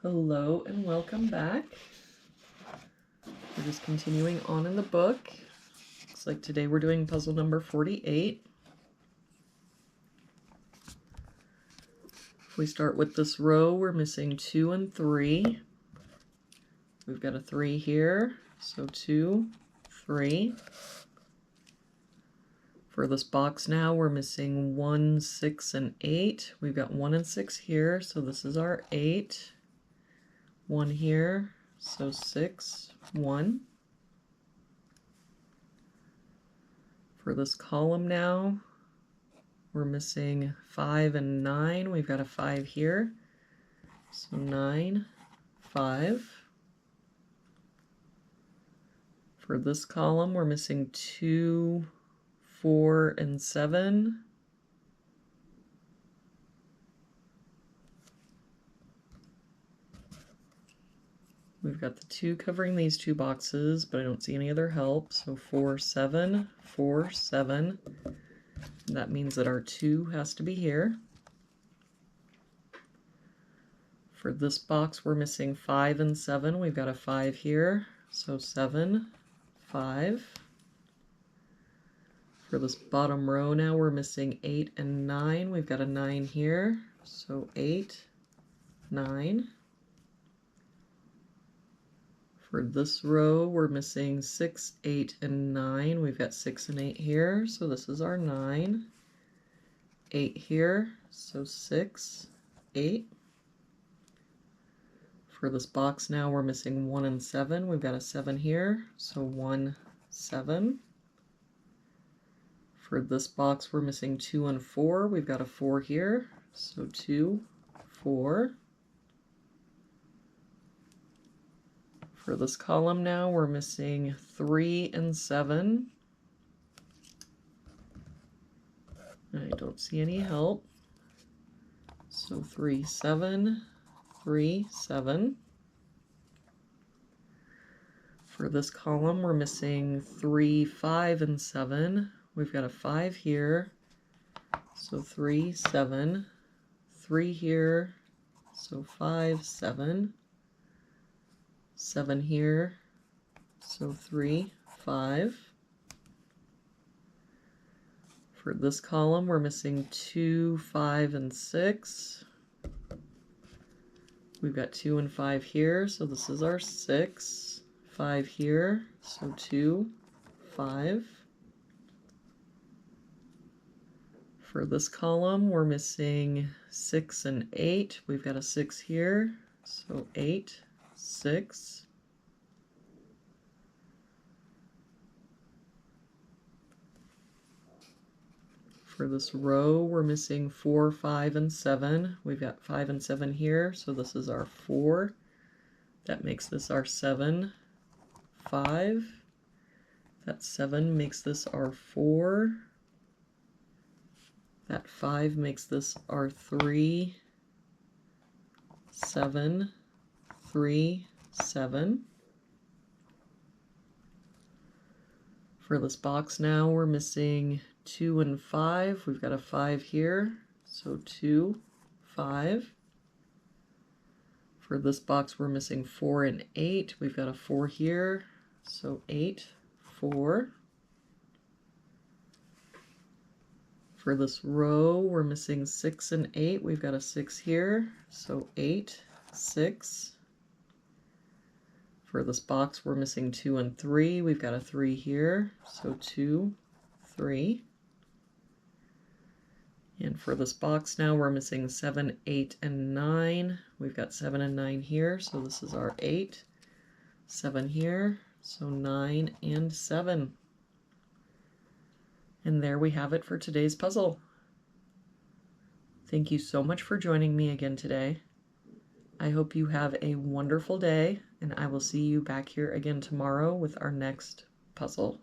Hello and welcome back. We're just continuing on in the book. Looks like today we're doing puzzle number 48. If we start with this row, we're missing 2 and 3. We've got a 3 here, so 2, 3. For this box now, we're missing 1, 6, and 8. We've got 1 and 6 here, so this is our 8. 1 here, so 6, 1. For this column now, we're missing 5 and 9. We've got a 5 here, so 9, 5. For this column, we're missing 2, 4, and 7. We've got the 2 covering these 2 boxes, but I don't see any other help. So 4, 7, 4, 7. That means that our 2 has to be here. For this box, we're missing 5 and 7. We've got a 5 here, so 7, 5. For this bottom row now, we're missing 8 and 9. We've got a 9 here, so 8, 9. For this row, we're missing 6, 8, and 9. We've got 6 and 8 here, so this is our 9. 8 here, so 6, 8. For this box now, we're missing 1 and 7. We've got a 7 here, so 1, 7. For this box, we're missing 2 and 4. We've got a 4 here, so 2, 4. For this column now, we're missing 3 and 7. I don't see any help. So 3, 7, 3, 7. For this column, we're missing 3, 5, and 7. We've got a 5 here, so 3, 7. 3 here, so 5, 7. 7 here, so 3, 5. For this column, we're missing 2, 5, and 6. We've got 2 and 5 here, so this is our 6. 5 here, so 2, 5. For this column, we're missing 6 and 8. We've got a 6 here, so 8, 6. For this row, we're missing 4, 5, and 7. We've got 5 and 7 here, so this is our 4. That makes this our 7, 5. That 7 makes this our 4. That 5 makes this our 3, 7, 3, 7. For this box now, we're missing 2 and 5. We've got a 5 here, so 2, 5. For this box, we're missing 4 and 8. We've got a 4 here, so 8, 4. For this row, we're missing 6 and 8. We've got a 6 here, so 8, 6. For this box, we're missing 2 and 3. We've got a 3 here, so 2, 3. And for this box now, we're missing 7, 8, and 9. We've got 7 and 9 here, so this is our 8. 7 here, so 9 and 7. And there we have it for today's puzzle. Thank you so much for joining me again today. I hope you have a wonderful day, and I will see you back here again tomorrow with our next puzzle.